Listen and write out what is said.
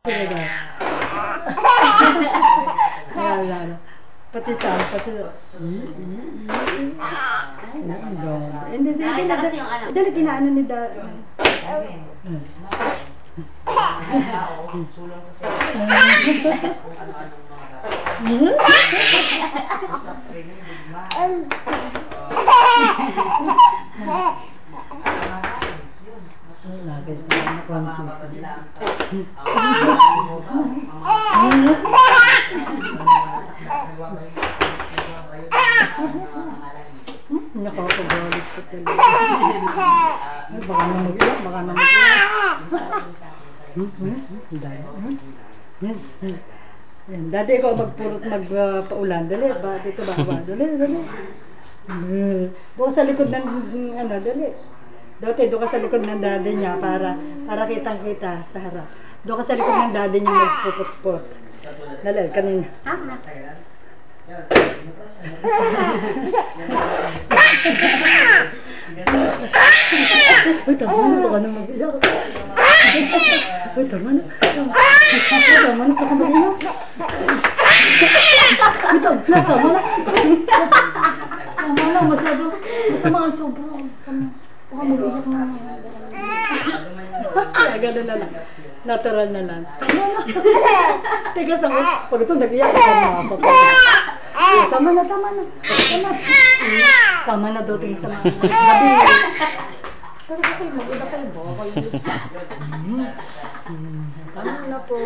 Talaga. Wala na. Pati sa pati. Hindi dali kinaano ni da. Nakakagalit ko talaga. Baka namagyak, baka namagyak. Yan, dati ikaw magpaulan. Dali, ba? Dito ba? Dali. Doon sa likod ng, dali. Dati, doon ka sa likod ng daddy niya para kitang-kita sa harap. Doon ka sa likod ng daddy niya magpupot-pot. Dali, kanina. Uy, tama na, baka na mag-iyak. Uy, tama na. Tama na, baka mag-iyak. Uy, tama na. Tama na, masyado. Masama ang sobrang. Baka mag-iyak na. Kaya gano'n na lang. Natural na lang. Teka, pag ito nag-iyak, tama na. Tama na doting sa mga gabi. Pero kayo, mag-iba kayo ba? Tama na po.